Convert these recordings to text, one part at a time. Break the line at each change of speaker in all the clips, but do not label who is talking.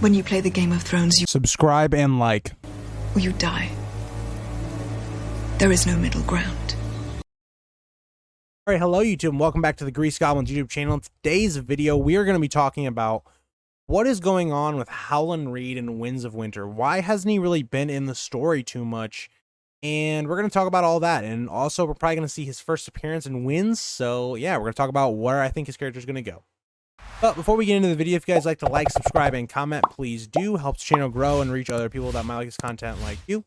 When you play the Game of Thrones, you
Subscribe and like.
or you die. There is no middle ground.
All right, hello YouTube, and welcome back to the Grease Goblins YouTube channel. In today's video, we are going to be talking about what is going on with Howland Reed in Winds of Winter. Why hasn't he really been in the story too much? And we're going to talk about all that. And also, we're probably going to see his first appearance in Winds. So yeah, we're going to talk about where I think his character is going to go. But before we get into the video, if you guys like to like, subscribe, and comment, please do. Helps the channel grow and reach other people that might like this content like you.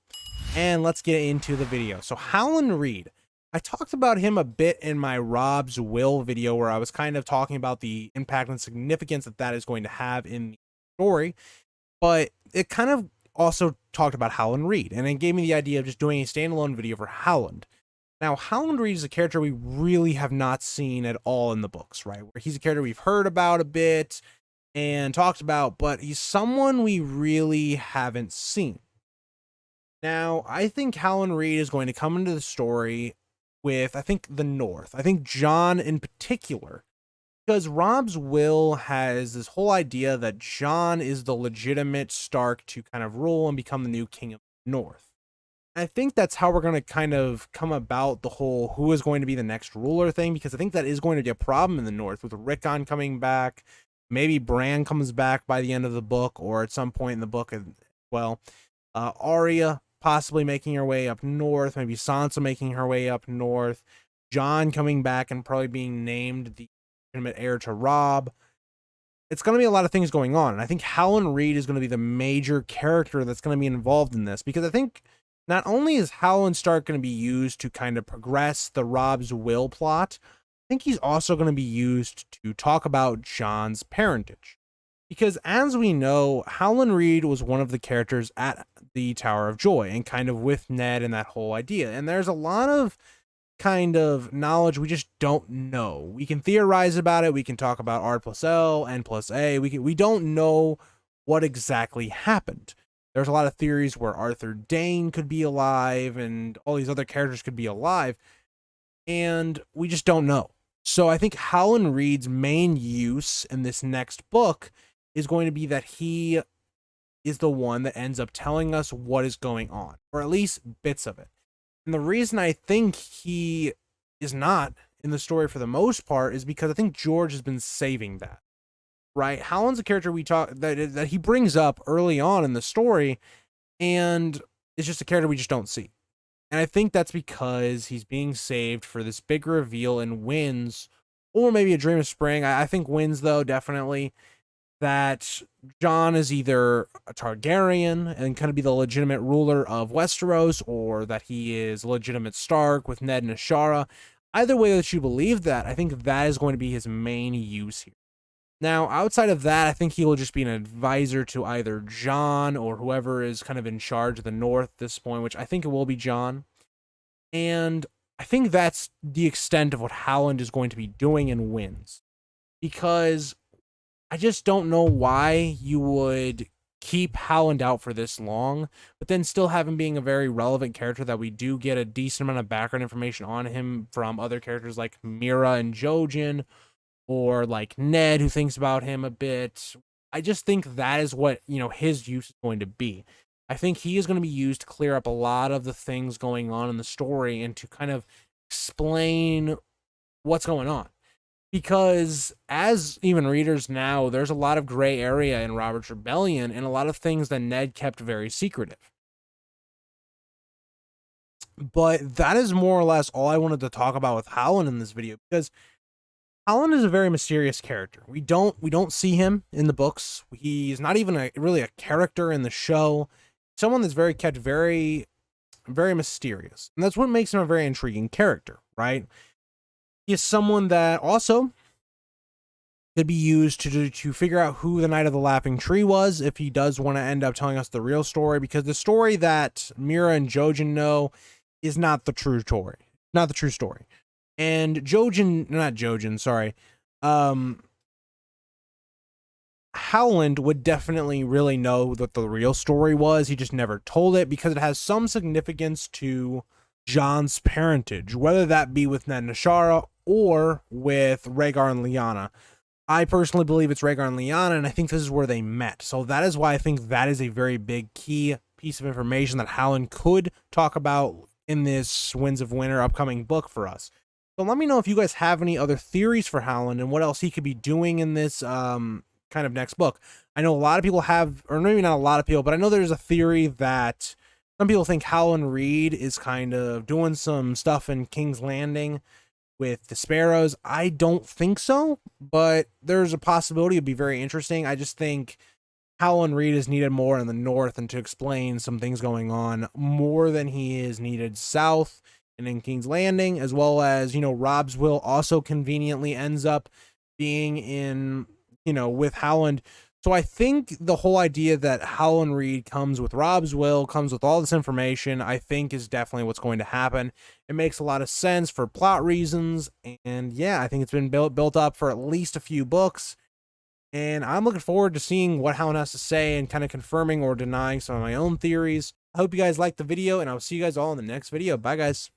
And let's get into the video. So Howland Reed. I talked about him a bit in my Rob's Will video where I was kind of talking about the impact and significance that that is going to have in the story. But it kind of also talked about Howland Reed. And it gave me the idea of just doing a standalone video for Howland. Now, Howland Reed is a character we really have not seen at all in the books, right? Where he's a character we've heard about a bit and talked about, but he's someone we really haven't seen. Now, I think Howland Reed is going to come into the story with, I think, the North. I think Jon in particular, because Rob's Will has this whole idea that Jon is the legitimate Stark to kind of rule and become the new king of the North. I think that's how we're going to kind of come about the whole who is going to be the next ruler thing, because I think that is going to be a problem in the North with Rickon coming back. Maybe Bran comes back by the end of the book or at some point in the book as well. Arya possibly making her way up north, maybe Sansa making her way up north, Jon coming back and probably being named the legitimate heir to Robb. It's going to be a lot of things going on, and I think Howland Reed is going to be the major character that's going to be involved in this, because I think not only is Howland Stark going to be used to kind of progress the Rob's Will plot, I think he's also going to be used to talk about Jon's parentage. Because as we know, Howland Reed was one of the characters at the Tower of Joy and kind of with Ned and that whole idea. And there's a lot of kind of knowledge we just don't know. We can theorize about it. We can talk about R plus L, N plus A. We don't know what exactly happened. There's a lot of theories where Arthur Dayne could be alive and all these other characters could be alive. And we just don't know. So I think Howland Reed's main use in this next book is going to be that he is the one that ends up telling us what is going on, or at least bits of it. And the reason I think he is not in the story for the most part is because I think George has been saving that, right? Howland's a character we talk that he brings up early on in the story, and it's just a character we just don't see. And I think that's because he's being saved for this big reveal in Winds, or maybe A Dream of Spring. I think Winds, though, definitely, that Jon is either a Targaryen and kind of be the legitimate ruler of Westeros, or that he is a legitimate Stark with Ned and Ashara. Either way that you believe that, I think that is going to be his main use here. Now, outside of that, I think he will just be an advisor to either Jon or whoever is kind of in charge of the North at this point, which I think it will be Jon. And I think that's the extent of what Howland is going to be doing in Winds, because I just don't know why you would keep Howland out for this long, but then still have him being a very relevant character that we do get a decent amount of background information on him from other characters like Mira and Jojen, or like Ned, who thinks about him a bit. I just think that is what, his use is going to be. I think he is going to be used to clear up a lot of the things going on in the story and to kind of explain what's going on. Because as even readers now, there's a lot of gray area in Robert's Rebellion and a lot of things that Ned kept very secretive. But that is more or less all I wanted to talk about with Howland in this video, because Howland is a very mysterious character. We don't see him in the books. He's not even really a character in the show. Someone that's kept very, very mysterious. And that's what makes him a very intriguing character, right? He is someone that also could be used to figure out who the Knight of the Laughing Tree was, if he does want to end up telling us the real story, because the story that Mira and Jojen know is not the true story. Not the true story. And Howland would definitely really know what the real story was. He just never told it because it has some significance to Jon's parentage, whether that be with Ned and Ashara or with Rhaegar and Lyanna. I personally believe it's Rhaegar and Lyanna, and I think this is where they met. So that is why I think that is a very big key piece of information that Howland could talk about in this Winds of Winter upcoming book for us. So let me know if you guys have any other theories for Howland and what else he could be doing in this kind of next book. I know a lot of people have, or maybe not a lot of people, but I know there's a theory that some people think Howland Reed is kind of doing some stuff in King's Landing with the Sparrows. I don't think so, but there's a possibility. It'd be very interesting. I just think Howland Reed is needed more in the north and to explain some things going on more than he is needed south and in King's Landing, as well as, you know, Rob's will also conveniently ends up being in, you know, with Howland. So I think the whole idea that Howland Reed comes with Rob's will, comes with all this information, I think is definitely what's going to happen. It makes a lot of sense for plot reasons, and yeah, I think it's been built up for at least a few books. And I'm looking forward to seeing what Howland has to say and kind of confirming or denying some of my own theories. I hope you guys liked the video, and I'll see you guys all in the next video. Bye, guys.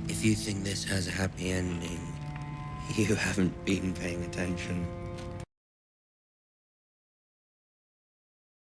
If you think this has a happy ending, you haven't been paying attention.